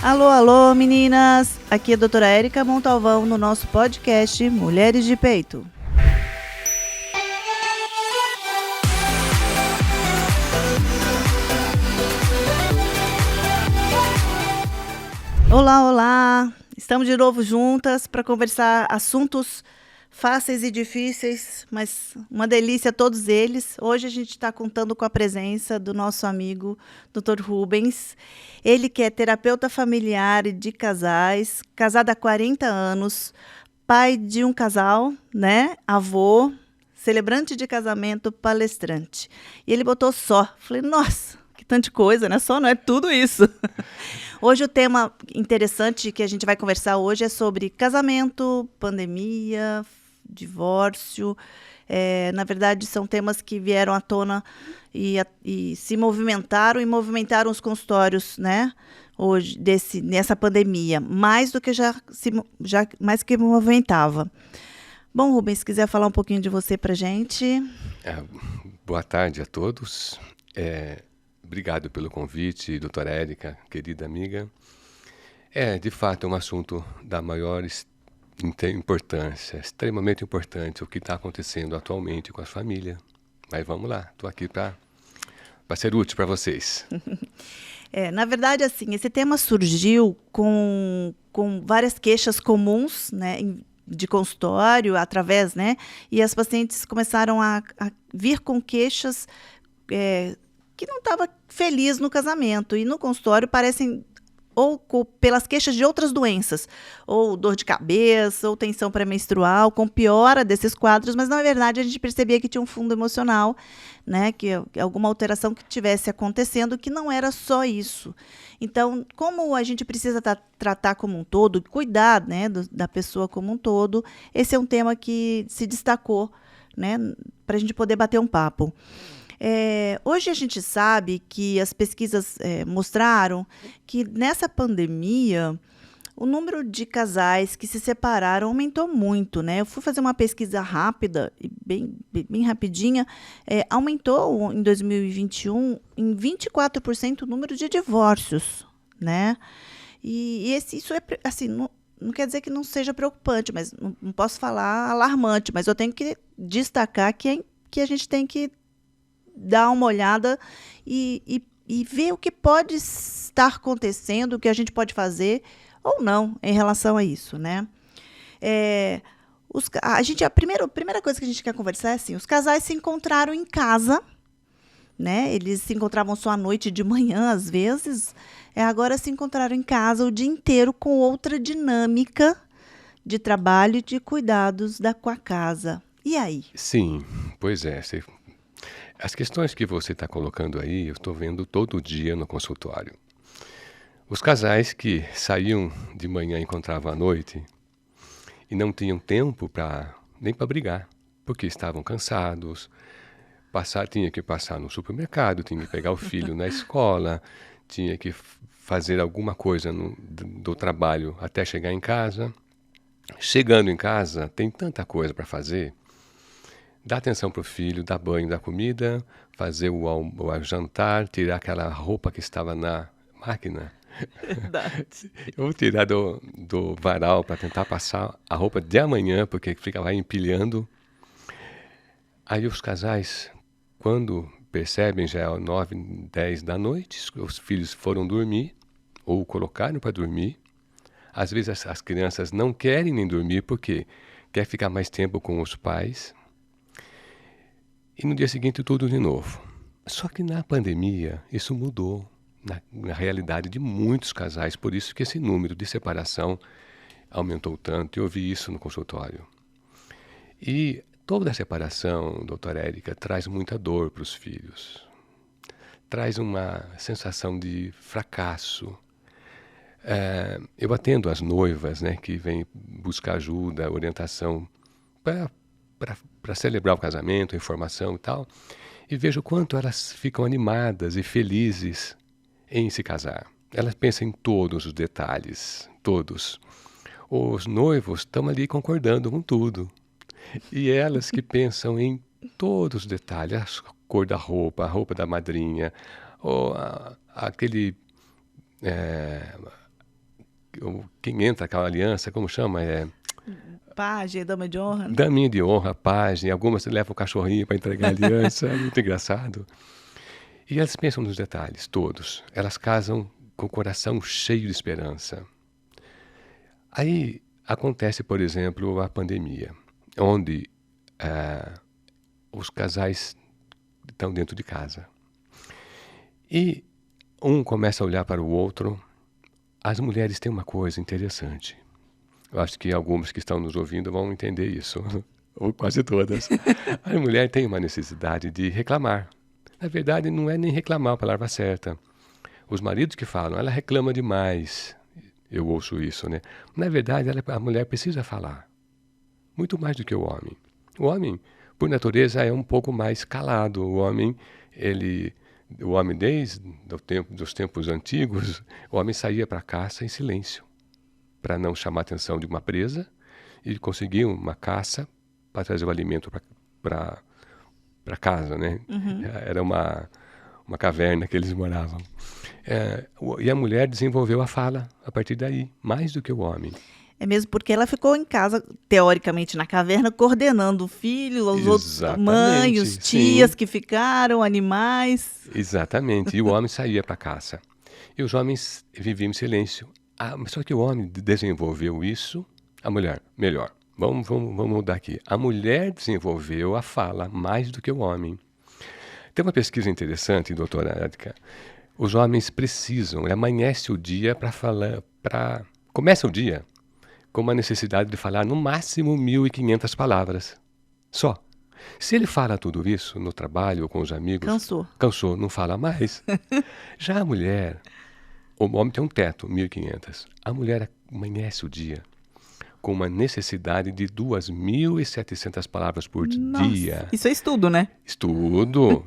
Alô, alô, meninas! Aqui é a doutora Érica Montalvão no nosso podcast Mulheres de Peito. Olá, olá! Estamos de novo juntas para conversar assuntos fáceis e difíceis, mas uma delícia todos eles. Hoje a gente está contando com a presença do nosso amigo Dr. Rubens. Ele que é terapeuta familiar e de casais, casado há 40 anos, pai de um casal, né? Avô, celebrante de casamento, palestrante. E ele botou só. Falei, nossa, que tanta coisa, né? Só não é tudo isso. Hoje o tema interessante que a gente vai conversar hoje é sobre casamento, pandemia, divórcio. Na verdade, são temas que vieram à tona e se movimentaram os consultórios, né? Hoje, nessa pandemia, mais do que já mais que movimentava. Bom, Rubens, se quiser falar um pouquinho de você para a gente. Boa tarde a todos. Obrigado pelo convite, doutora Érica, querida amiga. De fato, é um assunto da maior importância, extremamente importante, o que está acontecendo atualmente com a família. Mas vamos lá, estou aqui para ser útil para vocês. Na verdade, assim, esse tema surgiu com várias queixas comuns, né, de consultório, através, né, e as pacientes começaram a vir com queixas que não estava feliz no casamento, e no consultório parecem ou pelas queixas de outras doenças, ou dor de cabeça, ou tensão pré-menstrual, com piora desses quadros, mas na verdade a gente percebia que tinha um fundo emocional, né, que alguma alteração que estivesse acontecendo, que não era só isso. Então, como a gente precisa tratar como um todo, cuidar, né, da pessoa como um todo, esse é um tema que se destacou, né, para a gente poder bater um papo. Hoje a gente sabe que as pesquisas mostraram que nessa pandemia o número de casais que se separaram aumentou muito, né? Eu fui fazer uma pesquisa rápida e bem rapidinha, aumentou em 2021 em 24% o número de divórcios, né? E isso é assim, não quer dizer que não seja preocupante, mas não posso falar alarmante, mas eu tenho que destacar que a gente tem que dar uma olhada e ver o que pode estar acontecendo, o que a gente pode fazer ou não em relação a isso, né? A primeira coisa que a gente quer conversar é assim, os casais se encontraram em casa, né? Eles se encontravam só à noite e de manhã, às vezes, agora se encontraram em casa o dia inteiro com outra dinâmica de trabalho e de cuidados com a casa. E aí? Sim, pois é. As questões que você está colocando aí, eu estou vendo todo dia no consultório. Os casais que saíam de manhã e encontravam à noite e não tinham tempo nem para brigar, porque estavam cansados, tinha que passar no supermercado, tinha que pegar o filho na escola, tinha que fazer alguma coisa do trabalho até chegar em casa. Chegando em casa, tem tanta coisa para fazer. Dar atenção para o filho, dar banho, dar comida, fazer o jantar, tirar aquela roupa que estava na máquina. Verdade. Ou tirar do varal para tentar passar a roupa de amanhã, porque ficava empilhando. Aí os casais, quando percebem, já é 9, 10 da noite, os filhos foram dormir, ou colocaram para dormir. Às vezes as crianças não querem nem dormir, porque quer ficar mais tempo com os pais. E no dia seguinte tudo de novo. Só que na pandemia isso mudou na realidade de muitos casais, por isso que esse número de separação aumentou tanto. Eu vi isso no consultório. E toda a separação, doutora Érica, traz muita dor para os filhos. Traz uma sensação de fracasso. Eu atendo as noivas, né, que vêm buscar ajuda, orientação para celebrar o casamento, informação e tal, e vejo o quanto elas ficam animadas e felizes em se casar. Elas pensam em todos os detalhes, todos. Os noivos estão ali concordando com tudo. E elas que pensam em todos os detalhes, a cor da roupa, a roupa da madrinha, ou quem entra com a aliança, como chama? Pajem, dama de honra. Daminha de honra, pajem. Algumas levam o cachorrinho para entregar a aliança. É muito engraçado. E elas pensam nos detalhes, todos. Elas casam com o coração cheio de esperança. Aí acontece, por exemplo, a pandemia, onde os casais estão dentro de casa. E um começa a olhar para o outro. As mulheres têm uma coisa interessante. Eu acho que algumas que estão nos ouvindo vão entender isso, ou quase todas. A mulher tem uma necessidade de reclamar. Na verdade, não é nem reclamar a palavra certa. Os maridos que falam, ela reclama demais. Eu ouço isso, né? Na verdade, a mulher precisa falar. Muito mais do que o homem. O homem, por natureza, é um pouco mais calado. O homem desde dos tempos antigos, o homem saía para a caça em silêncio, para não chamar a atenção de uma presa, e conseguir uma caça para trazer o alimento para casa, né? Uhum. Era uma caverna que eles moravam. E a mulher desenvolveu a fala a partir daí, mais do que o homem. É mesmo porque ela ficou em casa, teoricamente, na caverna, coordenando o filho, os outros mães, os tias que ficaram, animais. Exatamente. E o homem saía para a caça. E os homens viviam em silêncio. Só que o homem desenvolveu isso, a mulher, melhor. Vamos mudar aqui. A mulher desenvolveu a fala mais do que o homem. Tem uma pesquisa interessante, doutora Edka. Os homens precisam, amanhece o dia para falar, começa o dia com uma necessidade de falar no máximo 1.500 palavras. Só. Se ele fala tudo isso no trabalho ou com os amigos... Cansou, não fala mais. Já a mulher, o homem tem um teto, 1.500. A mulher amanhece o dia com uma necessidade de 2.700 palavras por dia. Isso é estudo, né? Estudo.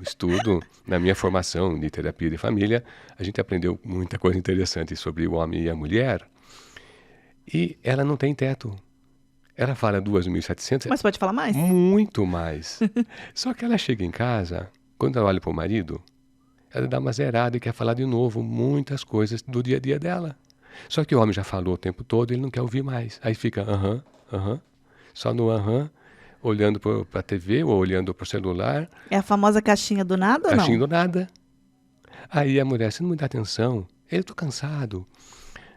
Na minha formação de terapia de família, a gente aprendeu muita coisa interessante sobre o homem e a mulher. E ela não tem teto. Ela fala 2.700. Mas pode falar mais? Muito mais. Só que ela chega em casa, quando ela olha para o marido, ela dá uma zerada e quer falar de novo muitas coisas do dia a dia dela. Só que o homem já falou o tempo todo, ele não quer ouvir mais. Aí fica só no olhando para a TV ou olhando para o celular. É a famosa caixinha do nada ou não? Caixinha do nada. Aí a mulher, você não me dá atenção, eu estou cansado.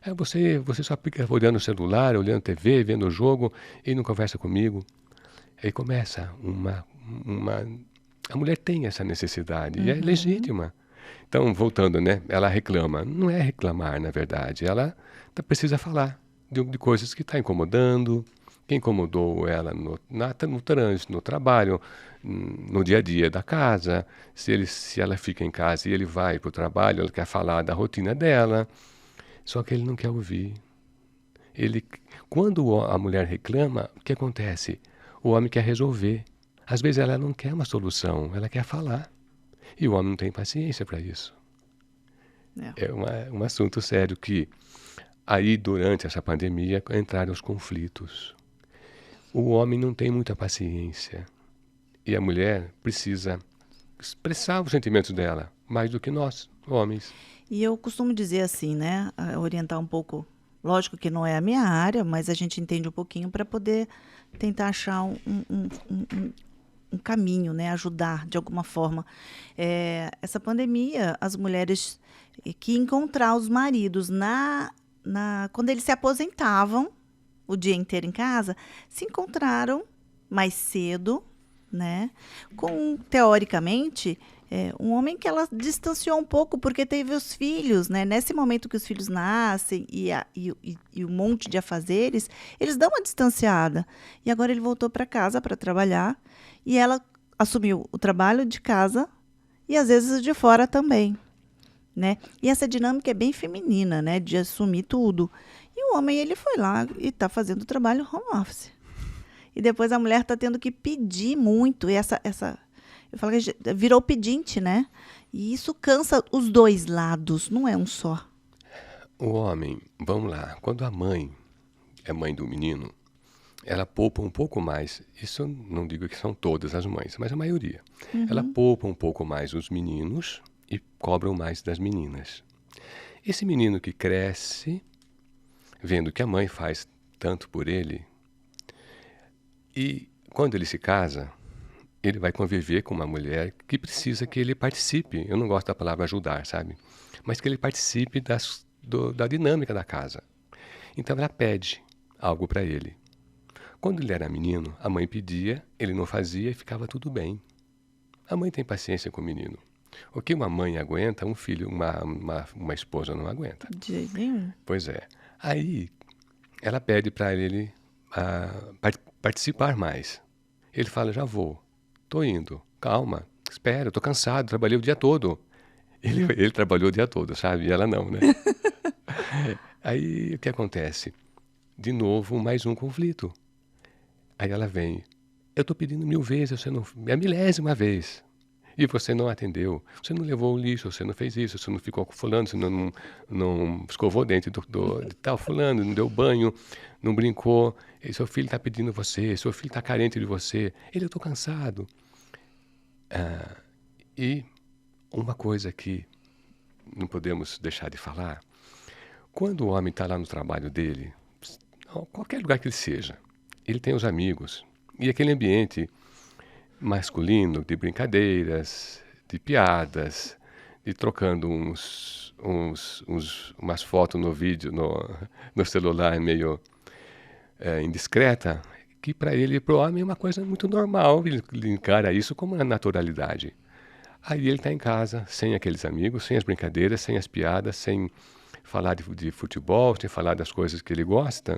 Aí você só fica olhando o celular, olhando a TV, vendo o jogo e não conversa comigo. Aí começa a mulher tem essa necessidade e é legítima. Então, voltando, né? Ela reclama. Não é reclamar, na verdade. Ela precisa falar de coisas que está incomodando, que incomodou ela no trânsito, no trabalho, no dia a dia da casa. Se ela fica em casa e ele vai para o trabalho, ela quer falar da rotina dela. Só que ele não quer ouvir. Quando a mulher reclama, o que acontece? O homem quer resolver. Às vezes ela não quer uma solução, ela quer falar. E o homem não tem paciência para isso. É um assunto sério que aí durante essa pandemia entraram os conflitos. O homem não tem muita paciência. E a mulher precisa expressar os sentimentos dela, mais do que nós, homens. E eu costumo dizer assim, né? Orientar um pouco. Lógico que não é a minha área, mas a gente entende um pouquinho para poder tentar achar um caminho, né? Ajudar de alguma forma. Essa pandemia, as mulheres que encontrar os maridos quando eles se aposentavam, o dia inteiro em casa, se encontraram mais cedo, né? Com, teoricamente, um homem que ela distanciou um pouco porque teve os filhos, né? Nesse momento que os filhos nascem e um monte de afazeres, eles dão uma distanciada. E agora ele voltou para casa para trabalhar e ela assumiu o trabalho de casa e às vezes o de fora também, né? E essa dinâmica é bem feminina, né? De assumir tudo. E o homem, ele foi lá e está fazendo o trabalho home office. E depois a mulher está tendo que pedir muito. E eu falo que virou pedinte, né? E isso cansa os dois lados, não é um só. O homem, vamos lá, quando a mãe é mãe do menino, ela poupa um pouco mais. Isso não digo que são todas as mães, mas a maioria. Ela poupa um pouco mais os meninos e cobram mais das meninas. Esse menino que cresce vendo que a mãe faz tanto por ele. E quando ele se casa, ele vai conviver com uma mulher que precisa que ele participe. Eu não gosto da palavra ajudar, sabe? Mas que ele participe da dinâmica da casa. Então ela pede algo para ele. Quando ele era menino, a mãe pedia, ele não fazia e ficava tudo bem. A mãe tem paciência com o menino. O que uma mãe aguenta, um filho, uma esposa não aguenta. De jeito nenhum. Pois é. Aí ela pede para ele participar mais. Ele fala, já vou, tô indo, calma, espera, eu tô cansado, trabalhei o dia todo. Ele trabalhou o dia todo, sabe? E ela não, né? Aí o que acontece? De novo, mais um conflito. Aí ela vem, eu tô pedindo 1000 vezes, você não, é a 1000ª vez. E você não atendeu, você não levou o lixo, você não fez isso, você não ficou com fulano, você não escovou o dente de tal fulano, não deu banho, não brincou, e seu filho está pedindo você, seu filho está carente de você. Eu estou cansado. E uma coisa que não podemos deixar de falar, quando o homem está lá no trabalho dele, qualquer lugar que ele seja, ele tem os amigos, e aquele ambiente masculino, de brincadeiras, de piadas, de trocando umas fotos no vídeo, no celular meio indiscreta, que para ele e para o homem é uma coisa muito normal, ele encara isso como uma naturalidade. Aí ele está em casa, sem aqueles amigos, sem as brincadeiras, sem as piadas, sem falar de futebol, sem falar das coisas que ele gosta,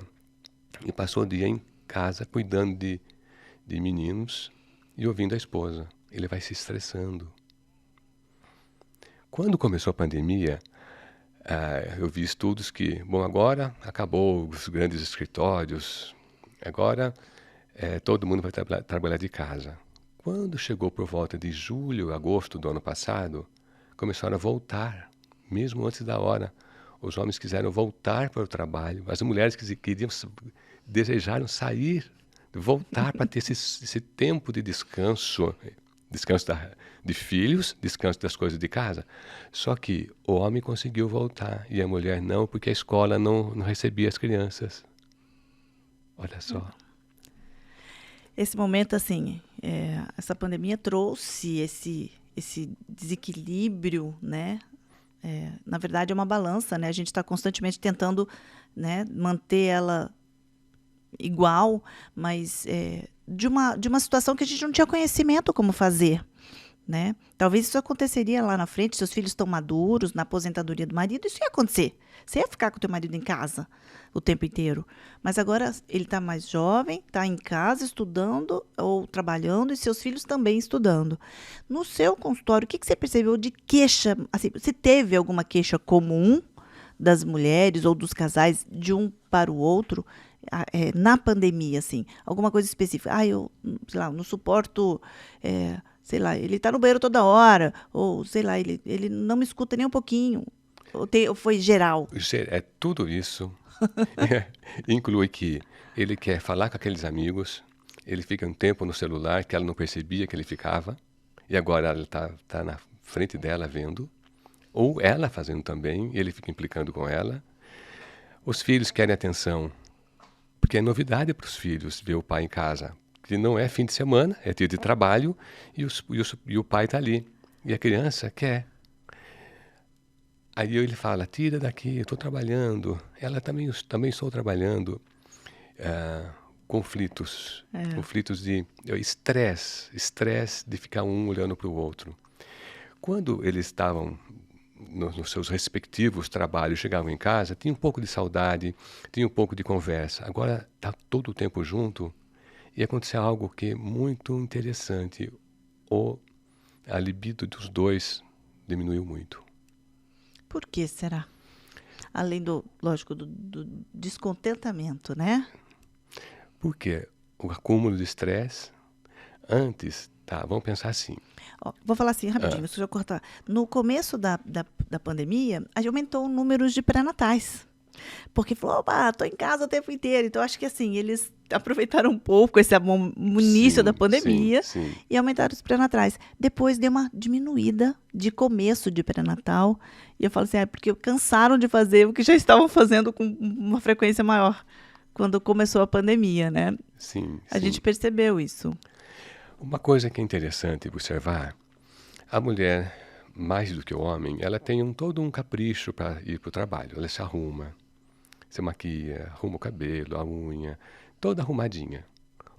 e passou o dia em casa cuidando de meninos, e ouvindo a esposa. Ele vai se estressando. Quando começou a pandemia, eu vi estudos que, bom, agora acabou os grandes escritórios, agora todo mundo vai trabalhar de casa. Quando chegou por volta de julho, agosto do ano passado, começaram a voltar, mesmo antes da hora. Os homens quiseram voltar para o trabalho, as mulheres desejaram sair, voltar para ter esse tempo de descanso de filhos, descanso das coisas de casa. Só que o homem conseguiu voltar e a mulher não, porque a escola não recebia as crianças. Olha só. Esse momento, assim, essa pandemia trouxe esse desequilíbrio, né? Na verdade, é uma balança, né? A gente está constantemente tentando, né, manter ela igual, mas de uma situação que a gente não tinha conhecimento como fazer, né? Talvez isso aconteceria lá na frente, seus filhos estão maduros, na aposentadoria do marido, isso ia acontecer. Você ia ficar com o teu marido em casa o tempo inteiro. Mas agora ele está mais jovem, está em casa estudando ou trabalhando e seus filhos também estudando. No seu consultório, o que você percebeu de queixa? Assim, você teve alguma queixa comum das mulheres ou dos casais de um para o outro na pandemia, assim? Alguma coisa específica? Eu, sei lá, não suporto... sei lá, ele está no banheiro toda hora, ou sei lá, ele não me escuta nem um pouquinho, ou foi geral? É tudo isso. Inclui que ele quer falar com aqueles amigos, ele fica um tempo no celular que ela não percebia que ele ficava, e agora ela tá na frente dela vendo, ou ela fazendo também, e ele fica implicando com ela. Os filhos querem atenção, porque é novidade para os filhos ver o pai em casa. Que não é fim de semana, é dia de trabalho, e o pai está ali. E a criança quer. Aí ele fala, tira daqui, eu estou trabalhando. Ela também estou trabalhando. Conflitos de estresse de ficar um olhando para o outro. Quando eles estavam nos seus respectivos trabalhos, chegavam em casa, tinha um pouco de saudade, tinha um pouco de conversa. Agora está todo o tempo junto. E aconteceu algo que é muito interessante. A libido dos dois diminuiu muito. Por que será? Além lógico, do descontentamento, né? Porque o acúmulo de estresse, antes, vamos pensar assim. Vou falar assim, rapidinho, se eu cortar. No começo da pandemia, aumentou o número de pré-natais. Porque falou, opa, tô em casa o tempo inteiro. Então, acho que assim, eles aproveitaram um pouco esse o início da Sim, sim, pandemia sim. e aumentaram os pré-natais. Depois deu uma diminuída de começo de pré-natal. E eu falo assim, porque cansaram de fazer o que já estavam fazendo com uma frequência maior quando começou a pandemia, né? Sim, A gente sim. percebeu isso. Uma coisa que é interessante observar, a mulher, mais do que o homem, ela tem todo um capricho para ir para o trabalho. Ela se arruma, se maquia, arruma o cabelo, a unha, toda arrumadinha.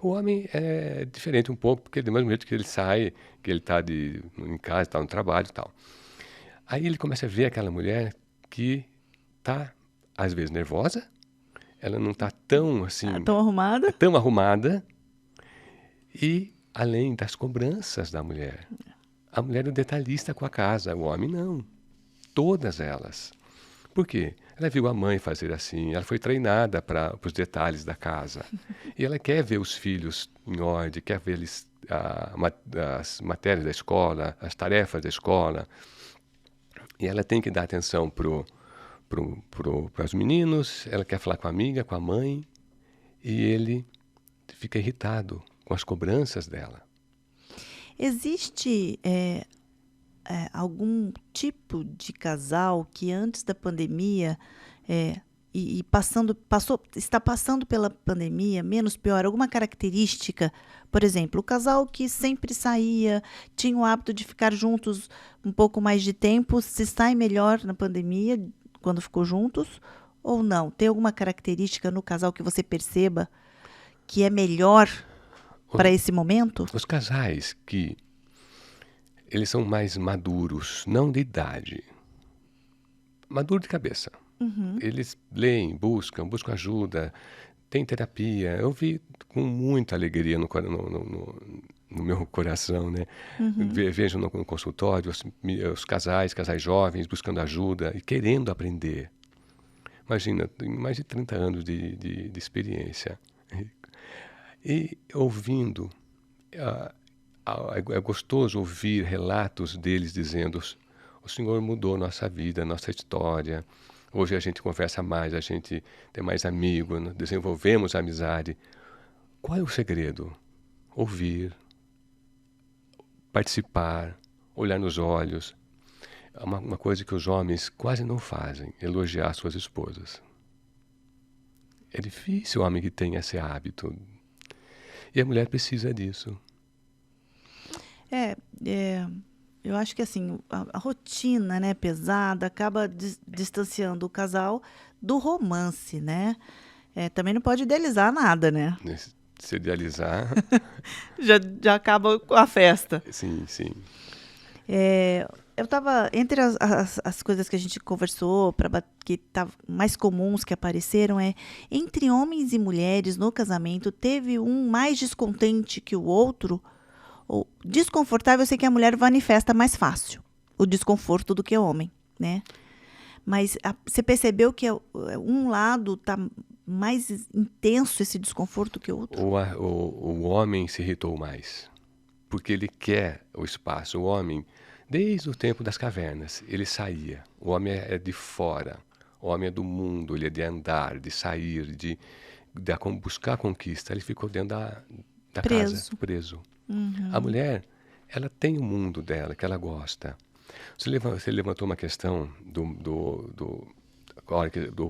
O homem é diferente um pouco, porque do mesmo jeito que ele sai, que ele está em casa, está no trabalho e tal. Aí ele começa a ver aquela mulher que está, às vezes, nervosa, ela não está tão assim, Tão arrumada? tão arrumada, e além das cobranças da mulher. A mulher é o detalhista com a casa, o homem não. Todas elas. Por quê? Ela viu a mãe fazer assim, ela foi treinada para os detalhes da casa. E ela quer ver os filhos em ordem, quer ver eles, as matérias da escola, as tarefas da escola. E ela tem que dar atenção para os meninos, ela quer falar com a amiga, com a mãe, e ele fica irritado com as cobranças dela. Existe algum tipo de casal que antes da pandemia está passando pela pandemia menos pior? Alguma característica? Por exemplo, o casal que sempre saía, tinha o hábito de ficar juntos um pouco mais de tempo, se sai melhor na pandemia quando ficou juntos ou não? Tem alguma característica no casal que você perceba que é melhor para esse momento? Os casais que eles são mais maduros, não de idade, maduro de cabeça. Eles leem, buscam ajuda, tem terapia. Eu vi com muita alegria no meu coração, né? Vejo no consultório os casais jovens buscando ajuda e querendo aprender. Imagina, tem mais de 30 anos de experiência. E ouvindo, é gostoso ouvir relatos deles dizendo: o Senhor mudou nossa vida, nossa história. Hoje a gente conversa mais, a gente tem mais amigos, desenvolvemos amizade. Qual é o segredo? Ouvir, participar, olhar nos olhos. É uma coisa que os homens quase não fazem, elogiar suas esposas. É difícil o homem que tem esse hábito. E a mulher precisa disso. Eu acho que assim, a rotina, né, pesada, acaba distanciando o casal do romance, né? Também não pode idealizar nada, né? Se idealizar... já acaba a festa. Sim, sim. Eu estava, entre as coisas que a gente conversou, que tá mais comuns que apareceram, entre homens e mulheres no casamento, teve um mais descontente que o outro, ou desconfortável. Eu sei que a mulher manifesta mais fácil o desconforto do que o homem, né? Mas você percebeu que um lado está mais intenso esse desconforto que o outro? O homem se irritou mais, porque ele quer o espaço. O homem, desde o tempo das cavernas, ele saía. O homem é de fora, o homem é do mundo, ele é de andar, de sair, de buscar conquista. Ele ficou dentro da casa, preso. A mulher, ela tem o mundo dela, que ela gosta. Você levantou uma questão do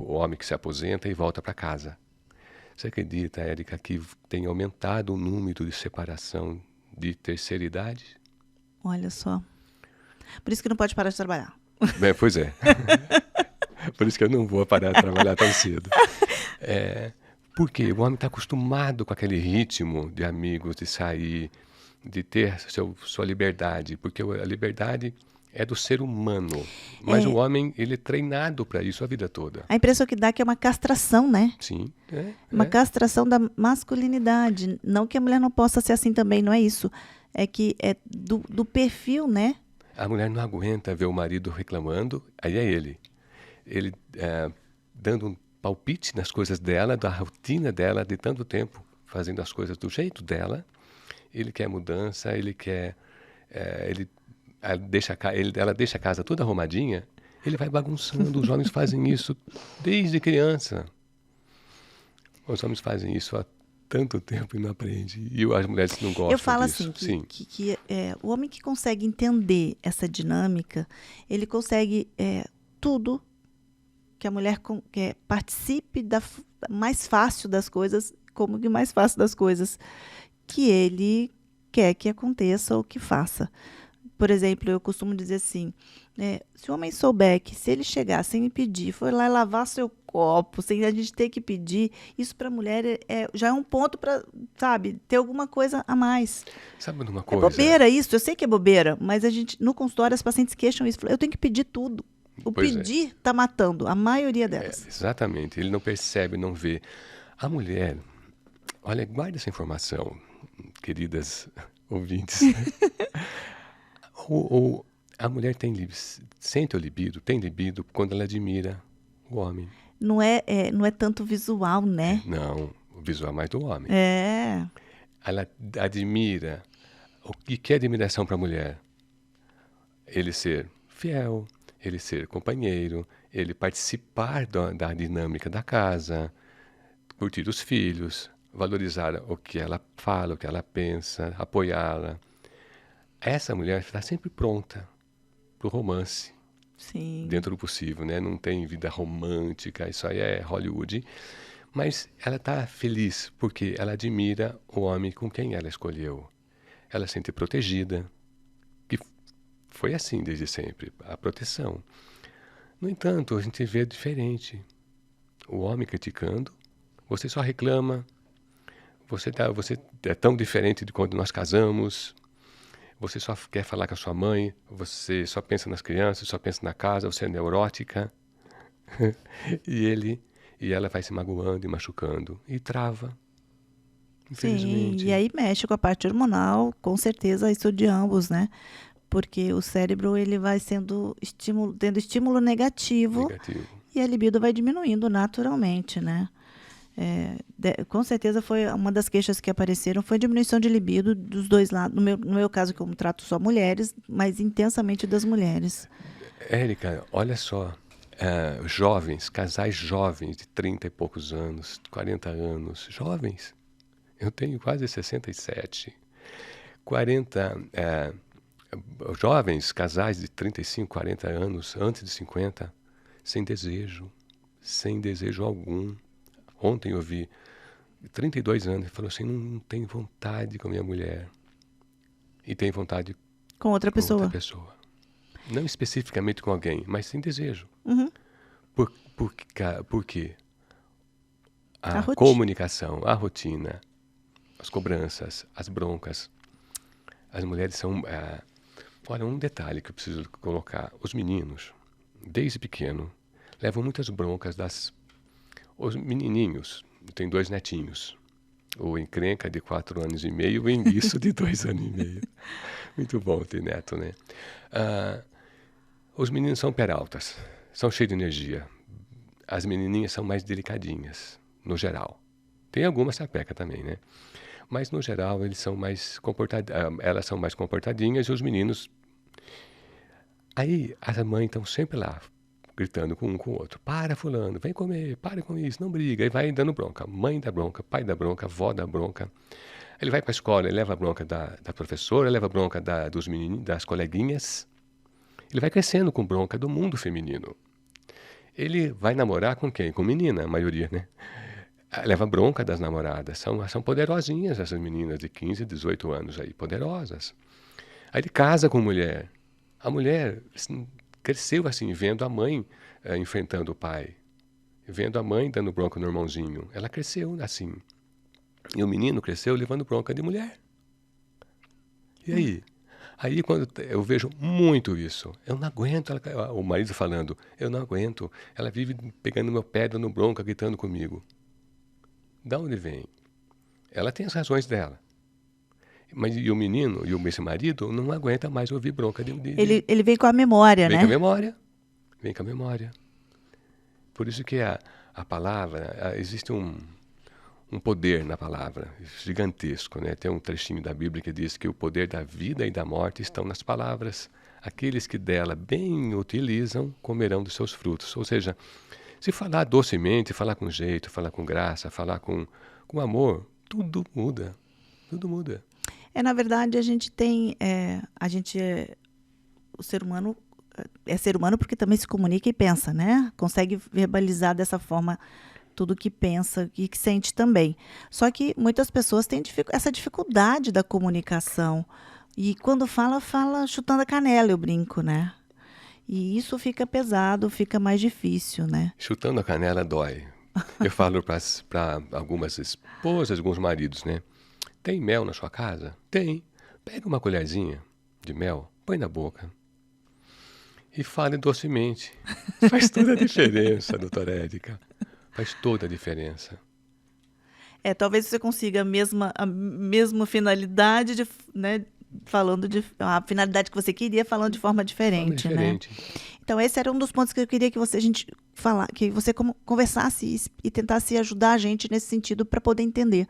homem que se aposenta e volta para casa. Você acredita, Érica, que tem aumentado o número de separação de terceira idade? Olha só. Por isso que não pode parar de trabalhar. Pois é. Por isso que eu não vou parar de trabalhar tão cedo. Porque o homem está acostumado com aquele ritmo de amigos, de sair, de ter sua liberdade. Porque a liberdade é do ser humano. Mas o homem, ele é treinado para isso a vida toda. A impressão que dá é que é uma castração, né? Sim. Uma castração da masculinidade. Não que a mulher não possa ser assim também, não é isso. É que é do perfil, né? A mulher não aguenta ver o marido reclamando, aí é ele. Ele dando um palpite nas coisas dela, da rotina dela, de tanto tempo fazendo as coisas do jeito dela. Ele quer mudança, ele quer... ela deixa a casa toda arrumadinha Ele vai bagunçando. Os homens fazem isso desde criança. Os homens fazem isso há tanto tempo e não aprendem. E as mulheres não gostam Eu falo disso. assim, Sim, o homem que consegue entender essa dinâmica, ele consegue tudo que a mulher participe mais fácil das coisas, como que mais fácil das coisas que ele quer que aconteça ou que faça. Por exemplo, eu costumo dizer assim, se o homem souber que se ele chegar sem me pedir, for lá lavar seu copo, sem a gente ter que pedir, isso para a mulher já é um ponto para, sabe, ter alguma coisa a mais. sabe de uma É coisa? bobeira isso, eu sei que é bobeira, mas no consultório as pacientes queixam isso. Eu tenho que pedir tudo. O Pois é. pedir está matando a maioria delas. Exatamente, ele não percebe, não vê. A mulher, olha, guarda essa informação, queridas ouvintes. A mulher sente o libido, tem libido quando ela admira o homem. Não é tanto visual, né? Não, o visual é mais do homem. É. Ela admira. O que é admiração para a mulher? Ele ser fiel, ele ser companheiro, ele participar da dinâmica da casa, curtir os filhos, valorizar o que ela fala, o que ela pensa, apoiá-la. Essa mulher está sempre pronta para o romance, Sim. dentro do possível, né? Não tem vida romântica, isso aí é Hollywood. Mas ela está feliz porque ela admira o homem com quem ela escolheu. Ela se sente protegida, que foi assim desde sempre, a proteção. No entanto, a gente vê diferente. O homem criticando, você só reclama, você é tão diferente de quando nós casamos, você só quer falar com a sua mãe, você só pensa nas crianças, só pensa na casa, você é neurótica. E ela vai se magoando e machucando e trava. Infelizmente. Sim, e aí mexe com a parte hormonal, com certeza isso de ambos, né? Porque o cérebro ele vai tendo estímulo negativo e a libido vai diminuindo naturalmente, né? Com certeza foi uma das queixas que apareceram, foi a diminuição de libido dos dois lados. No meu caso, que eu trato só mulheres, mas intensamente das mulheres. Érica, olha só, jovens, casais jovens de 30 e poucos anos, 40 anos, jovens. Eu tenho quase 67. 40 jovens, casais de 35, 40 anos, antes de 50, sem desejo algum. Ontem eu vi 32 anos, ele falou assim, não tenho vontade com a minha mulher. E tem vontade com outra pessoa. Não especificamente com alguém, mas sem desejo. Uhum. Por quê? A rotina. Comunicação, a rotina, as cobranças, as broncas. As mulheres são... olha, um detalhe que eu preciso colocar. Os meninos, desde pequeno, levam muitas broncas os menininhos. Tem 2 netinhos. O encrenca de 4 anos e meio, o enguiço de 2 anos e meio. Muito bom ter neto, né? Os meninos são peraltas, são cheios de energia. As menininhas são mais delicadinhas, no geral. Tem algumas sapeca também, né? Mas, no geral, elas são mais comportadinhas e os meninos... Aí, as mães estão sempre lá, gritando com um com o outro. Para, fulano, vem comer, para com isso, não briga. E vai dando bronca. Mãe dá bronca, pai dá bronca, avó dá bronca. Ele vai para a escola, ele leva a bronca da professora, leva a bronca dos meninos, das coleguinhas. Ele vai crescendo com bronca do mundo feminino. Ele vai namorar com quem? Com menina, a maioria, né? Leva bronca das namoradas. São poderosinhas essas meninas de 15, 18 anos aí, poderosas. Aí ele casa com mulher. A mulher cresceu assim, vendo a mãe enfrentando o pai. Vendo a mãe dando bronca no irmãozinho. Ela cresceu assim. E o menino cresceu levando bronca de mulher. E aí? Aí quando eu vejo muito isso, eu não aguento, o marido falando, eu não aguento, ela vive pegando meu pé, dando bronca, gritando comigo. Da onde vem? Ela tem as razões dela. Mas e o menino, esse marido, não aguenta mais ouvir bronca de Ele vem com a memória, né? Vem com a memória. Por isso que a palavra, existe um poder na palavra, gigantesco, né? Tem um trechinho da Bíblia que diz que o poder da vida e da morte estão nas palavras. Aqueles que dela bem utilizam, comerão dos seus frutos. Ou seja, se falar docemente, falar com jeito, falar com graça, falar com amor, tudo muda. Tudo muda. Na verdade, a gente tem, o ser humano é ser humano porque também se comunica e pensa, né? Consegue verbalizar dessa forma tudo que pensa e que sente também. Só que muitas pessoas têm essa dificuldade da comunicação. E quando fala chutando a canela, eu brinco, né? E isso fica pesado, fica mais difícil, né? Chutando a canela dói. Eu falo para algumas esposas, alguns maridos, né? Tem mel na sua casa? Tem. Pega uma colherzinha de mel, põe na boca e fale docemente. Faz toda a diferença, doutora Érica. Faz toda a diferença. Talvez você consiga a mesma finalidade, né? Falando a finalidade que você queria, falando de forma diferente, né? Então, esse era um dos pontos que eu queria que que você conversasse e tentasse ajudar a gente nesse sentido para poder entender.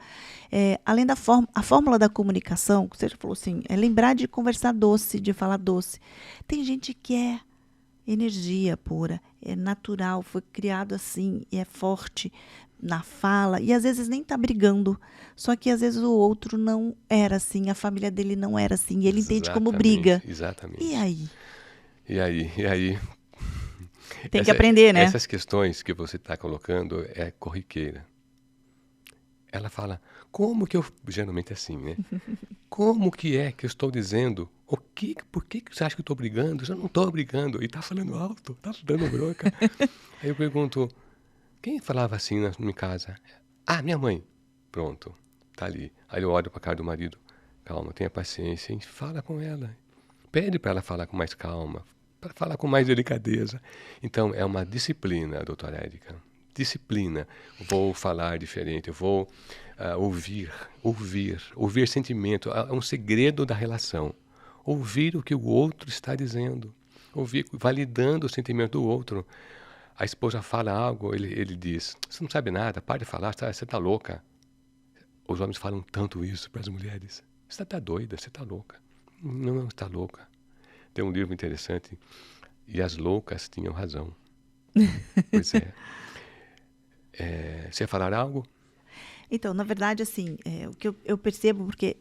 Além da a fórmula da comunicação, você falou assim, lembrar de conversar doce, de falar doce. Tem gente que é energia pura, é natural, foi criado assim e é forte na fala, e às vezes nem tá brigando, só que às vezes o outro não era assim, a família dele não era assim, e ele entende como briga. Exatamente. E aí? E aí? Tem que aprender, né? Essas questões que você está colocando é corriqueira. Ela fala, como que eu... Geralmente é assim, né? Como que é que eu estou dizendo? Por que você acha que eu estou brigando? Eu não estou brigando. E está falando alto, está dando bronca. Aí eu pergunto, quem falava assim na minha casa? Ah, minha mãe. Pronto, tá ali. Aí eu olho para a cara do marido. Calma, tenha paciência e fala com ela. Pede para ela falar com mais calma, para falar com mais delicadeza. Então, é uma disciplina, doutora Érica. Disciplina. Vou falar diferente, eu vou ouvir sentimento. É um segredo da relação. Ouvir o que o outro está dizendo. Ouvir, validando o sentimento do outro. A esposa fala algo, ele diz, você não sabe nada, para de falar, você está louca. Os homens falam tanto isso para as mulheres. Você está doida, você está louca. Não está louca. Tem um livro interessante, E as Loucas Tinham Razão. Pois é. Você ia falar algo? Então, na verdade, assim, o que eu percebo, porque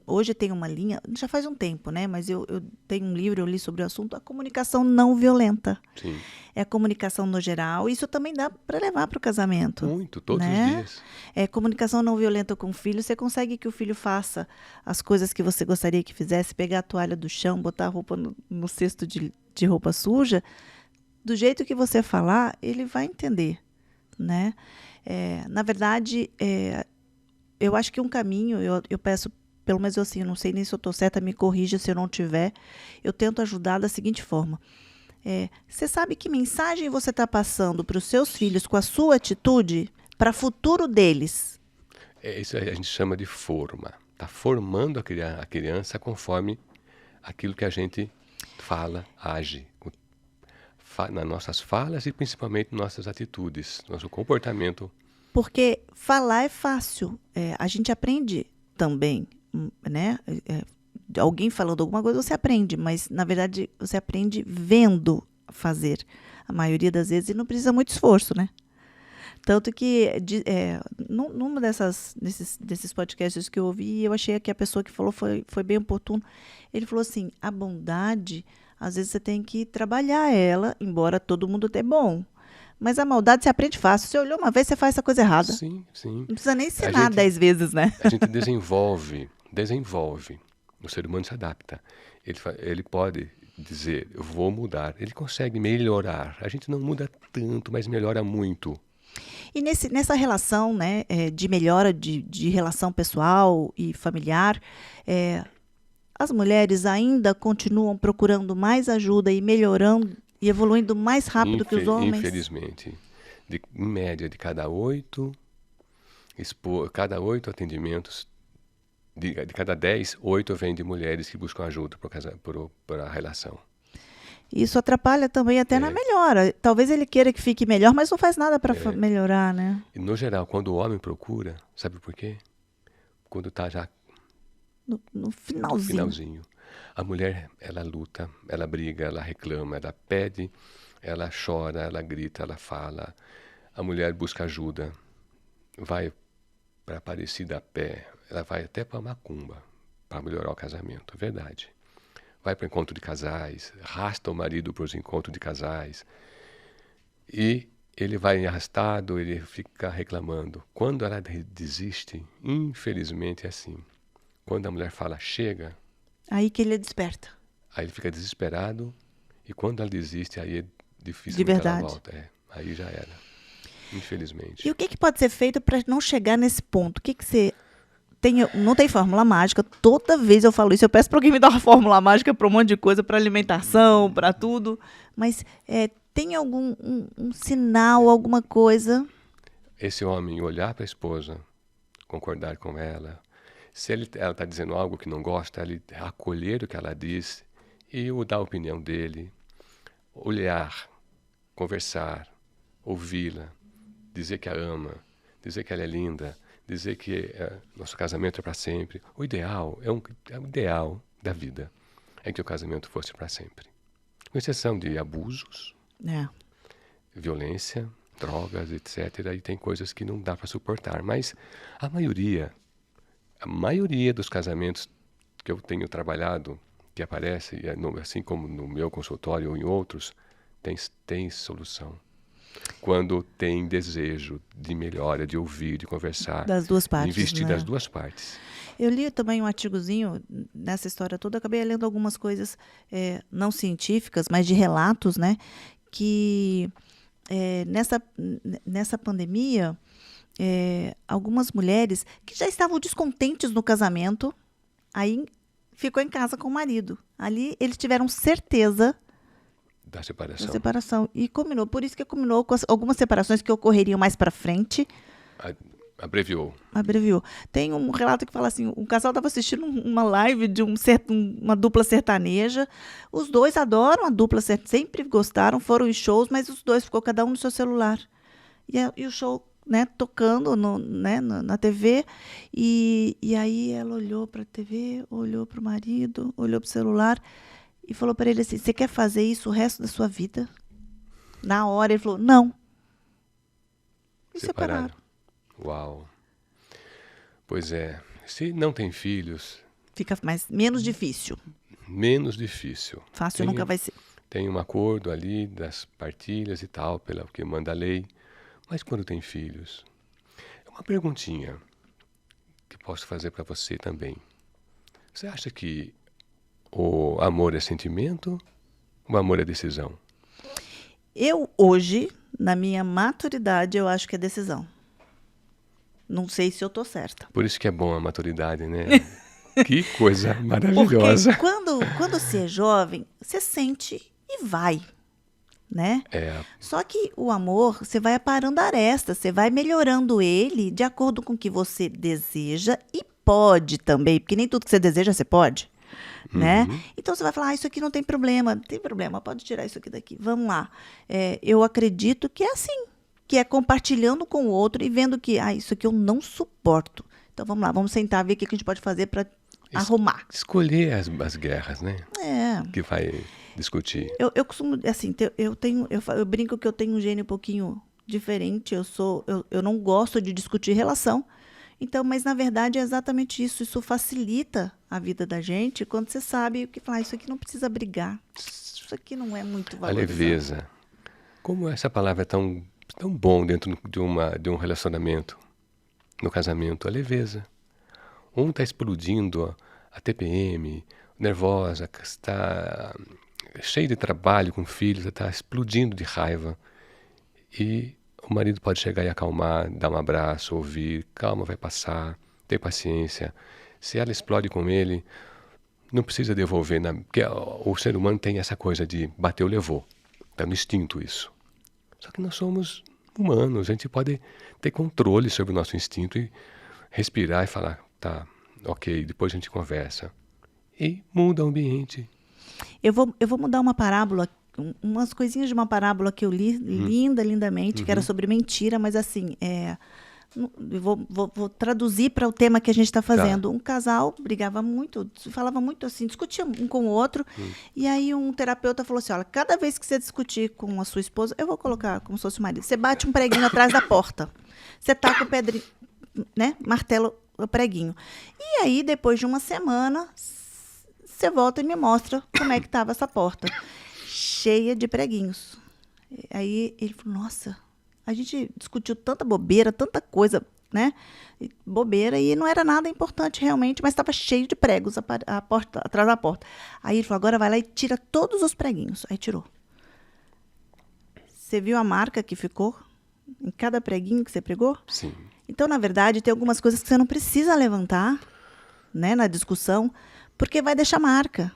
hoje tem uma linha, já faz um tempo, né? Mas eu tenho um livro, eu li sobre o assunto, a comunicação não violenta. Sim. É a comunicação no geral. Isso também dá para levar para o casamento. Muito, todos né? os dias. Comunicação não violenta com o filho. Você consegue que o filho faça as coisas que você gostaria que fizesse, pegar a toalha do chão, botar a roupa no cesto de roupa suja. Do jeito que você falar, ele vai entender, né? Na verdade, eu acho que um caminho, eu peço, pelo menos assim, eu não sei nem se eu estou certa, me corrija se eu não tiver, eu tento ajudar da seguinte forma. Você sabe que mensagem você está passando para os seus filhos com a sua atitude para o futuro deles? Isso a gente chama de forma. Está formando a criança conforme aquilo que a gente fala, age. Nas nossas falas e principalmente nas nossas atitudes, nosso comportamento. Porque falar é fácil. A gente aprende também, né? Alguém falando alguma coisa, você aprende, mas na verdade você aprende vendo fazer. A maioria das vezes e não precisa muito esforço, né? Tanto que numa desses podcasts que eu ouvi, eu achei que a pessoa que falou foi bem oportuno. Ele falou assim, a bondade, às vezes você tem que trabalhar ela, embora todo mundo tenha bom. Mas a maldade você aprende fácil. Você olhou uma vez, você faz essa coisa errada. Sim, sim. Não precisa nem ensinar 10 vezes, né? A gente desenvolve. O ser humano se adapta. Ele pode dizer, eu vou mudar. Ele consegue melhorar. A gente não muda tanto, mas melhora muito. E nessa relação, né, de melhora de relação pessoal e familiar, as mulheres ainda continuam procurando mais ajuda e melhorando e evoluindo mais rápido que os homens? Infelizmente. Em média, de cada 8 atendimentos, de cada 10, 8 vêm de mulheres que buscam ajuda por a relação. Isso atrapalha também até na melhora. Talvez ele queira que fique melhor, mas não faz nada para melhorar, né? E no geral, quando o homem procura, sabe por quê? Quando está já no finalzinho. A mulher, ela luta, ela briga, ela reclama, ela pede, ela chora, ela grita, ela fala. A mulher busca ajuda, vai para Aparecida a pé, ela vai até para Macumba para melhorar o casamento, é verdade. Vai para o encontro de casais, arrasta o marido para os encontros de casais. E ele vai arrastado, ele fica reclamando. Quando ela desiste, infelizmente é assim. Quando a mulher fala, chega, Aí que ele desperta. aí ele fica desesperado. E quando ela desiste, aí é difícil De que ela verdade. volta. Aí já era, infelizmente. E o que pode ser feito para não chegar nesse ponto? O que você... Não tem fórmula mágica. Toda vez eu falo isso. Eu peço para alguém me dar uma fórmula mágica para um monte de coisa, para alimentação, para tudo. Mas tem algum um sinal, alguma coisa? Esse homem olhar para a esposa, concordar com ela. Se ela está dizendo algo que não gosta, ele acolher o que ela diz e dar a opinião dele. Olhar, conversar, ouvi-la, dizer que a ama, dizer que ela é linda, dizer que nosso casamento é para sempre. O ideal, é o ideal da vida, é que o casamento fosse para sempre. Com exceção de abusos, violência, drogas, etc. E tem coisas que não dá para suportar. Mas a maioria dos casamentos que eu tenho trabalhado, que aparece, assim como no meu consultório ou em outros, tem solução. Quando tem desejo de melhora, de ouvir, de conversar. Das duas partes, investir né? das duas partes. Eu li também um artigozinho nessa história toda, acabei lendo algumas coisas não científicas, mas de relatos, né? Que nessa pandemia, algumas mulheres que já estavam descontentes no casamento, aí ficou em casa com o marido. Ali eles tiveram certeza Da separação. da separação. E combinou. Por isso que combinou com algumas separações que ocorreriam mais para frente. Abreviou. Tem um relato que fala assim, um casal estava assistindo uma live de uma dupla sertaneja. Os dois adoram a dupla sertaneja, sempre gostaram, foram em shows, mas os dois ficou cada um no seu celular. E o show, né, tocando na TV. E aí ela olhou para a TV, olhou para o marido, olhou para o celular e falou para ele assim, você quer fazer isso o resto da sua vida? Na hora ele falou, não. E separaram. Uau. Pois é. Se não tem filhos... Fica menos difícil. Menos difícil. Fácil nunca vai ser. Tem um acordo ali das partilhas e tal, pelo que manda a lei. Mas quando tem filhos... Uma perguntinha que posso fazer para você também. Você acha que o amor é sentimento ou o amor é decisão? Eu, hoje, na minha maturidade, eu acho que é decisão. Não sei se eu tô certa. Por isso que é bom a maturidade, né? Que coisa maravilhosa. Porque quando você é jovem, você sente e vai, né? Só que o amor, você vai aparando arestas, você vai melhorando ele de acordo com o que você deseja e pode também, porque nem tudo que você deseja, você pode. Né? Então você vai falar, isso aqui não tem problema, pode tirar isso aqui daqui, vamos lá. Eu acredito que é assim, que é compartilhando com o outro e vendo que, isso aqui eu não suporto. Então vamos lá, vamos sentar, ver o que a gente pode fazer para arrumar. Escolher as guerras, né? Que vai discutir. Eu costumo, assim, eu brinco que eu tenho um gênio um pouquinho diferente, eu não gosto de discutir relação. Então, mas na verdade é exatamente isso. Isso facilita a vida da gente quando você sabe o que falar. Isso aqui não precisa brigar. Isso aqui não é muito valorizado. A leveza. Como essa palavra é tão bom dentro de um relacionamento, no casamento, a leveza. Um está explodindo a TPM, nervosa, está cheio de trabalho com filhos, está explodindo de raiva. E o marido pode chegar e acalmar, dar um abraço, ouvir, calma, vai passar, ter paciência. Se ela explode com ele, não precisa devolver, porque o ser humano tem essa coisa de bateu, levou. Está no instinto isso. Só que nós somos humanos, a gente pode ter controle sobre o nosso instinto e respirar e falar, tá, ok, depois a gente conversa. E muda o ambiente. Eu vou mudar uma parábola, umas coisinhas de uma parábola que eu li, lindamente, que era sobre mentira, mas assim, Vou traduzir para o tema que a gente está fazendo. Um casal brigava muito, falava muito assim, discutia um com o outro. E aí um terapeuta falou assim, olha, cada vez que você discutir com a sua esposa, eu vou colocar como se fosse o marido, você bate um preguinho atrás da porta. Você taca o pedrinho, né? Martelo o preguinho. E aí, depois de uma semana, você volta e me mostra como é que estava essa porta. Cheia de preguinhos. Aí ele falou, nossa, a gente discutiu tanta bobeira, tanta coisa, né? Bobeira, e não era nada importante realmente, mas estava cheio de pregos atrás da porta. Aí ele falou, agora vai lá e tira todos os preguinhos. Aí tirou. Você viu a marca que ficou em cada preguinho que você pregou? Sim. Então, na verdade, tem algumas coisas que você não precisa levantar, né, na discussão, porque vai deixar marca.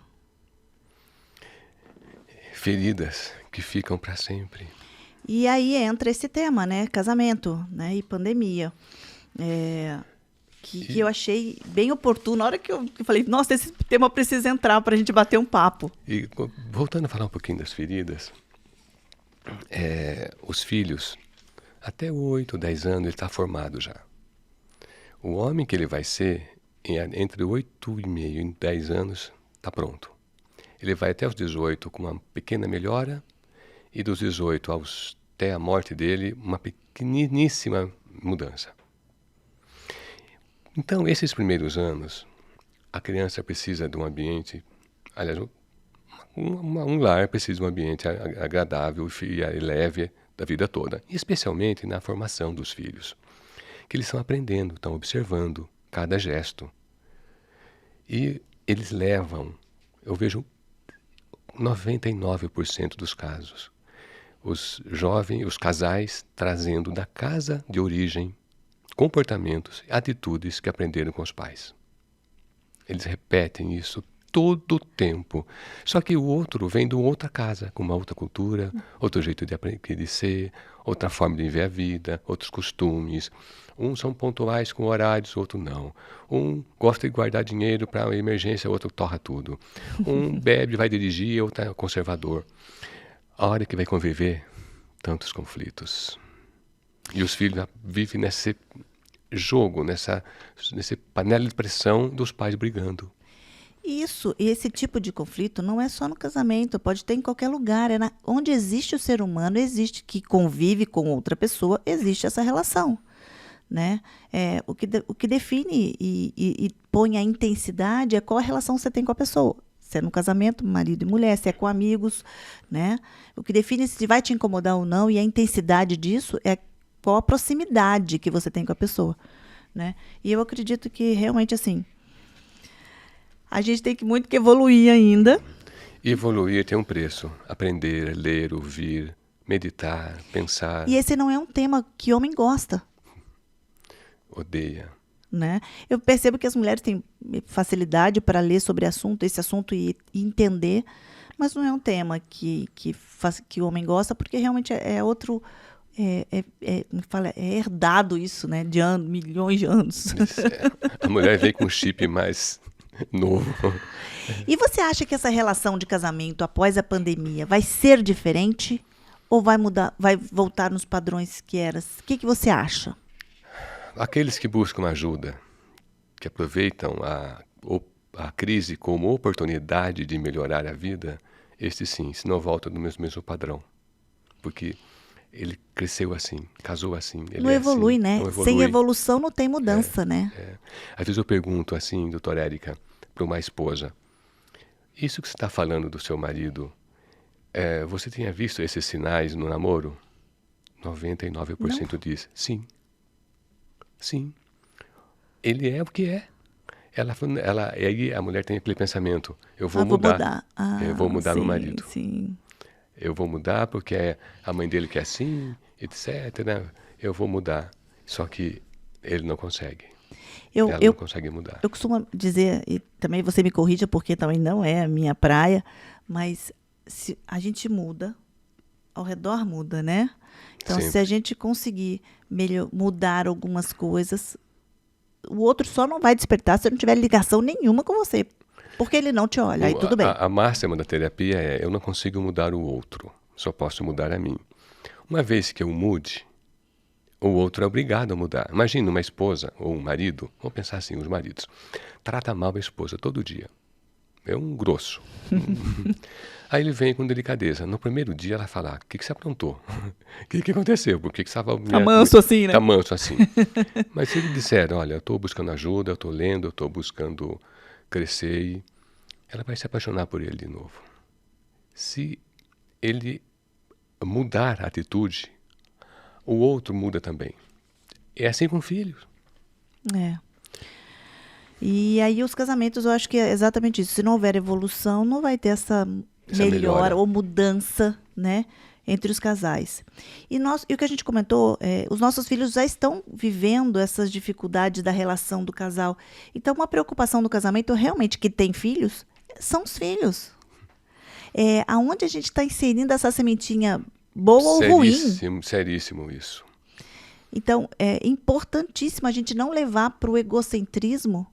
Feridas que ficam para sempre. E aí entra esse tema, né? Casamento, né? E pandemia. Que eu achei bem oportuno. Na hora que eu falei, nossa, esse tema precisa entrar para a gente bater um papo. E voltando a falar um pouquinho das feridas, os filhos, até 8, 10 anos, ele está formado já. O homem que ele vai ser, entre 8,5 e 10 anos, está pronto. Ele vai até os 18 com uma pequena melhora, e dos 18 até a morte dele, uma pequeníssima mudança. Então, esses primeiros anos, a criança precisa de um ambiente, aliás, um lar precisa de um ambiente agradável e leve da vida toda, especialmente na formação dos filhos, que eles estão aprendendo, estão observando cada gesto. E eles levam, eu vejo 99% dos casos, os jovens, os casais, trazendo da casa de origem comportamentos, atitudes que aprenderam com os pais. Eles repetem isso todo o tempo. Só que o outro vem de outra casa, com uma outra cultura, outro jeito de ser, outra forma de ver a vida, outros costumes. Uns são pontuais com horários, outro não. Um gosta de guardar dinheiro para emergência, outro torra tudo. Um bebe, vai dirigir, outro é conservador. A hora que vai conviver, tantos conflitos. E os filhos vivem nesse jogo, nessa panela de pressão dos pais brigando. Isso, e esse tipo de conflito não é só no casamento, pode ter em qualquer lugar. Onde existe o ser humano, existe que convive com outra pessoa, existe essa relação. Né? O que define e põe a intensidade é qual a relação você tem com a pessoa. Se é no casamento, marido e mulher, se é com amigos, né? O que define se vai te incomodar ou não e a intensidade disso é qual a proximidade que você tem com a pessoa, né? E eu acredito que realmente assim, a gente tem muito que evoluir ainda. Evoluir tem um preço. Aprender, ler, ouvir, meditar, pensar. E esse não é um tema que homem gosta. Odeia. Né? Eu percebo que as mulheres têm facilidade para ler sobre esse assunto e entender, mas não é um tema que o homem gosta, porque realmente é outro... É herdado isso, né? De milhões de anos. A mulher vem com um chip mais novo. E você acha que essa relação de casamento após a pandemia vai ser diferente ou vai mudar, vai voltar nos padrões que era? O que você acha? Aqueles que buscam ajuda, que aproveitam a crise como oportunidade de melhorar a vida, estes sim, se não voltam no mesmo padrão. Porque ele cresceu assim, casou assim. Ele não evolui, assim, né? não evolui. Sem evolução não tem mudança, né? Às vezes eu pergunto assim, doutora Érica, para uma esposa, isso que você está falando do seu marido, você tinha visto esses sinais no namoro? 99% não. Diz, sim. Sim, ele é o que é. Aí a mulher tem aquele pensamento, eu vou mudar. Eu vou mudar sim, meu marido. Sim. Eu vou mudar porque a mãe dele quer assim, etc. Eu vou mudar. Só que ele não consegue. Ela não consegue mudar. Eu costumo dizer, e também você me corrija porque também não é a minha praia, mas se a gente muda, ao redor muda, né? Então, Sempre. Se a gente conseguir mudar algumas coisas, o outro só não vai despertar se não tiver ligação nenhuma com você. Porque ele não te olha, aí tudo bem. A máxima da terapia é, eu não consigo mudar o outro, só posso mudar a mim. Uma vez que eu mude, o outro é obrigado a mudar. Imagina uma esposa ou um marido, vamos pensar assim, os maridos, trata mal a esposa todo dia. É um grosso. Aí ele vem com delicadeza. No primeiro dia ela fala, o que você aprontou? O que aconteceu? Por que você estava... Tá manso assim, né? Tá manso assim. Mas se ele disser, olha, eu estou buscando ajuda, eu estou lendo, eu estou buscando crescer, ela vai se apaixonar por ele de novo. Se ele mudar a atitude, o outro muda também. É assim com filhos. É. E aí os casamentos, eu acho que é exatamente isso. Se não houver evolução, não vai ter essa melhora ou mudança, né, entre os casais. E o que a gente comentou, os nossos filhos já estão vivendo essas dificuldades da relação do casal. Então, uma preocupação do casamento realmente que tem filhos são os filhos. Aonde a gente está inserindo essa sementinha boa ou ruim. Seríssimo isso. Então, é importantíssimo a gente não levar para o egocentrismo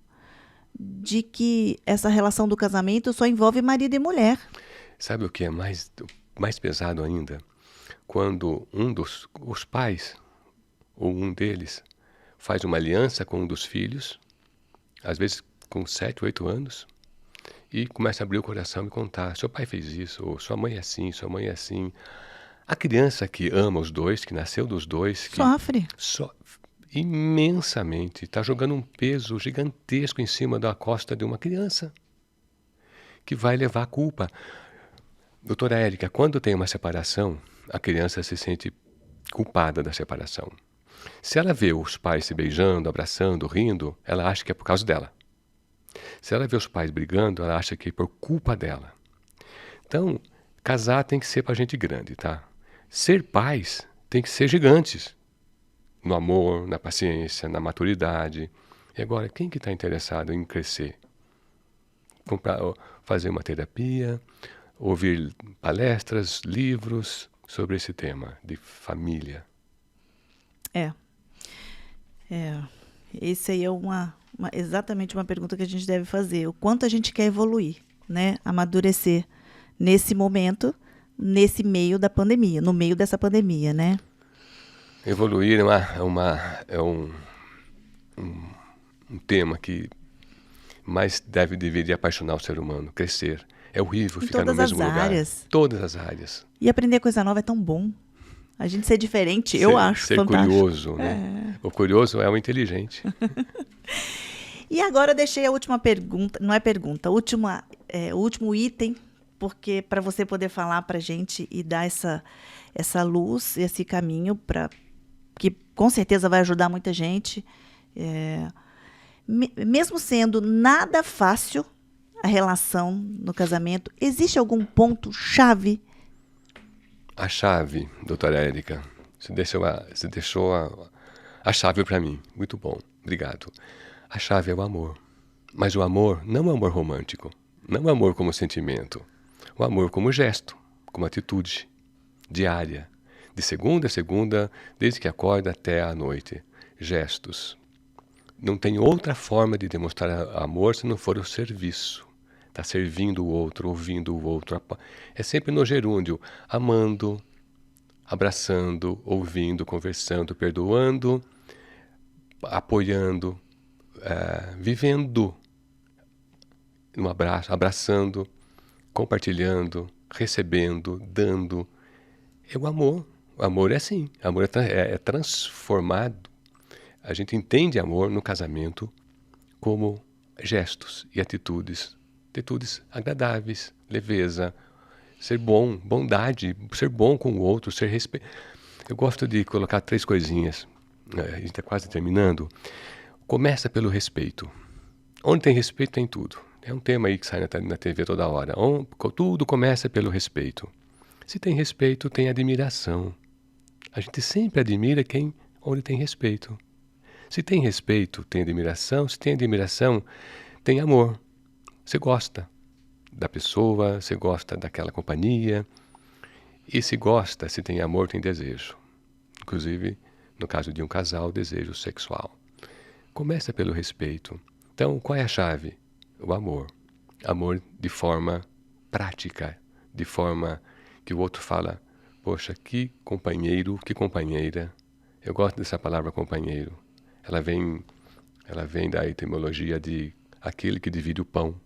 de que essa relação do casamento só envolve marido e mulher. Sabe o que é mais pesado ainda? Quando os pais, ou um deles, faz uma aliança com um dos filhos, às vezes com 7, 8 anos, e começa a abrir o coração e contar, seu pai fez isso, ou sua mãe é assim, sua mãe é assim. A criança que ama os dois, que nasceu dos dois... Sofre. Imensamente. Está jogando um peso gigantesco em cima da costa de uma criança, que vai levar a culpa. Doutora Érica, quando tem uma separação, a criança se sente culpada da separação. Se ela vê os pais se beijando, abraçando, rindo, ela acha que é por causa dela. Se ela vê os pais brigando, ela acha que é por culpa dela. Então, casar tem que ser para gente grande, tá? Ser pais tem que ser gigantes. No amor, na paciência, na maturidade. E agora, quem que está interessado em crescer? Fazer uma terapia, ouvir palestras, livros sobre esse tema de família. Esse aí é exatamente uma pergunta que a gente deve fazer. O quanto a gente quer evoluir, né? Amadurecer nesse momento, nesse meio da pandemia, no meio dessa pandemia, né? Evoluir é um tema que mais deveria apaixonar o ser humano. Crescer. É horrível ficar no mesmo lugar. Todas as áreas. E aprender coisa nova é tão bom. A gente ser diferente, eu acho fantástico. Ser curioso, né? O curioso é o inteligente. E agora eu deixei a última pergunta, não é pergunta, o último item, porque para você poder falar para a gente e dar essa luz, esse caminho, que com certeza vai ajudar muita gente. Mesmo sendo nada fácil a relação no casamento, existe algum ponto-chave? A chave, doutora Érica, você deixou a chave para mim. Muito bom, obrigado. A chave é o amor. Mas o amor não é um amor romântico. Não é um amor como sentimento. O amor como gesto, como atitude diária. De segunda a segunda, desde que acorda até a noite. Gestos. Não tem outra forma de demonstrar amor se não for o serviço. Está servindo o outro, ouvindo o outro. É sempre no gerúndio, amando, abraçando, ouvindo, conversando, perdoando, apoiando, vivendo um abraço, abraçando, compartilhando, recebendo, dando. É o amor. O amor é assim. O amor é transformado. A gente entende amor no casamento como gestos e atitudes agradáveis, leveza, ser bom, bondade, ser bom com o outro, ser respeito. Eu gosto de colocar 3 coisinhas, a gente está quase terminando. Começa pelo respeito. Onde tem respeito, tem tudo. É um tema aí que sai na TV toda hora. Tudo começa pelo respeito. Se tem respeito, tem admiração. A gente sempre admira onde tem respeito. Se tem respeito, tem admiração. Se tem admiração, tem amor. Você gosta da pessoa, você gosta daquela companhia. E se gosta, se tem amor, tem desejo. Inclusive, no caso de um casal, desejo sexual. Começa pelo respeito. Então, qual é a chave? O amor. Amor de forma prática, de forma que o outro fala, poxa, que companheiro, que companheira, Eu gosto dessa palavra companheiro. Ela vem da etimologia de aquele que divide o pão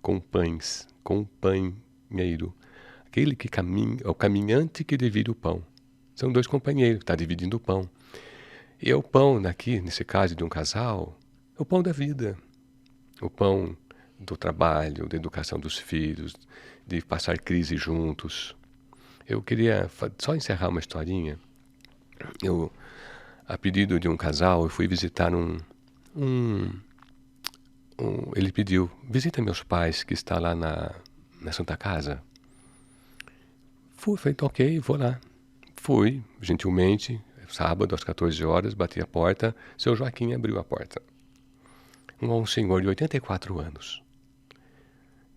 com pães, companheiro. Aquele que caminha, o caminhante que divide o pão. São dois companheiros, está dividindo o pão. E o pão, aqui, nesse caso de um casal, é o pão da vida. O pão do trabalho, da educação dos filhos, de passar crise juntos. Eu queria só encerrar uma historinha. A pedido de um casal, eu fui visitar ele pediu, visita meus pais que está lá na Santa Casa. Falei, ok, vou lá. Fui, gentilmente, sábado às 14 horas, bati a porta, seu Joaquim abriu a porta. Um senhor de 84 anos.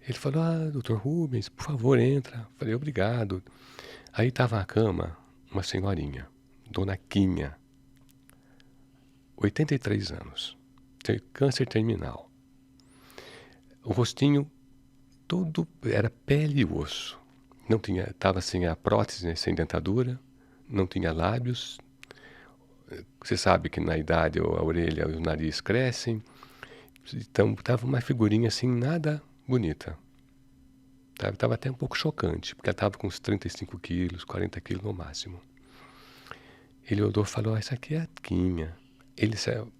Ele falou, doutor Rubens, por favor, entra. Falei, obrigado. Aí estava na cama uma senhorinha, Dona Quinha, 83 anos, câncer terminal. O rostinho todo era pele e osso. Não tinha, estava sem a prótese, né, sem dentadura, não tinha lábios. Você sabe que na idade a orelha e o nariz crescem. Então estava uma figurinha assim, nada bonita. Estava até um pouco chocante, porque ela estava com uns 35 quilos, 40 quilos no máximo. Ele olhou e falou, essa aqui é a Quinha.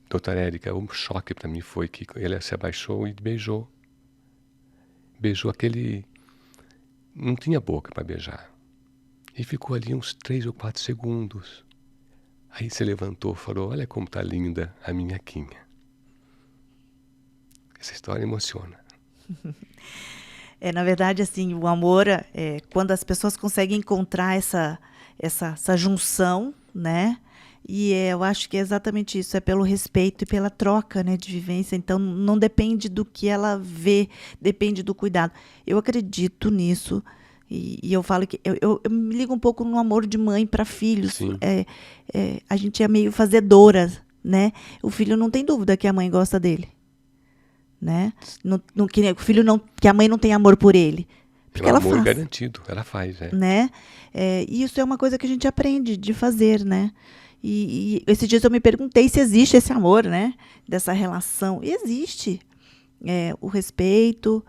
Doutora Érica, o choque para mim foi que ele se abaixou e beijou. Beijou aquele... Não tinha boca para beijar. E ficou ali uns 3 ou 4 segundos. Aí se levantou e falou, olha como está linda a minha Quinha. Essa história emociona. Na verdade, assim, o amor, quando as pessoas conseguem encontrar essa junção, né? E eu acho que é exatamente isso, é pelo respeito e pela troca, né, de vivência. Então, não depende do que ela vê, depende do cuidado. Eu acredito nisso e eu falo que eu me ligo um pouco no amor de mãe para filhos. A gente é meio fazedora, né? O filho não tem dúvida que a mãe gosta dele, né? Que a mãe não tem amor por ele. Porque ela amor faz. Garantido, ela faz, né? E isso é uma coisa que a gente aprende de fazer, né? E esses dias eu me perguntei se existe esse amor, né? Dessa relação. E existe. O respeito,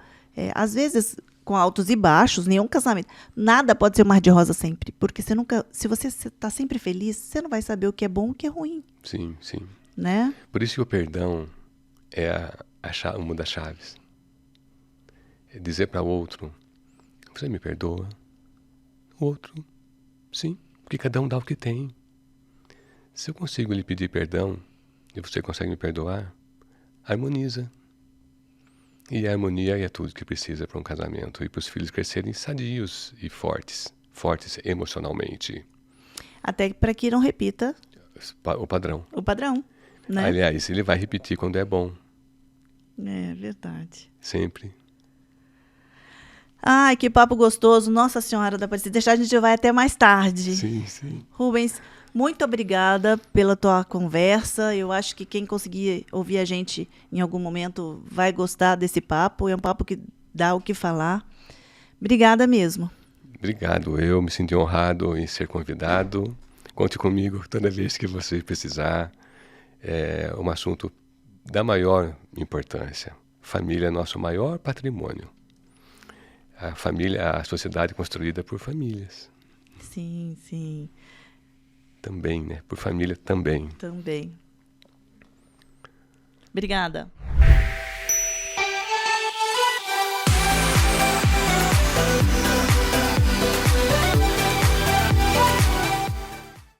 às vezes com altos e baixos, nenhum casamento. Nada pode ser um mar de rosa sempre. Porque se você está sempre feliz, você não vai saber o que é bom e o que é ruim. Sim, sim. Né? Por isso que o perdão é uma das chaves. É dizer para o outro, você me perdoa? O outro, sim, porque cada um dá o que tem. Se eu consigo lhe pedir perdão e você consegue me perdoar, harmoniza. E a harmonia é tudo que precisa para um casamento e para os filhos crescerem sadios e fortes emocionalmente. Até para que não repita o padrão. O padrão, né? Aliás, ele vai repetir quando é bom. É verdade. Sempre. Ai, que papo gostoso. Nossa Senhora da Aparecida. Deixar a gente vai até mais tarde. Sim, sim. Rubens, muito obrigada pela tua conversa. Eu acho que quem conseguir ouvir a gente em algum momento vai gostar desse papo. É um papo que dá o que falar. Obrigada mesmo. Obrigado. Eu me senti honrado em ser convidado. Conte comigo toda vez que você precisar. É um assunto da maior importância. Família é nosso maior patrimônio. A família, a sociedade construída por famílias. Sim, sim. Também, né? Por família também. Também. Obrigada.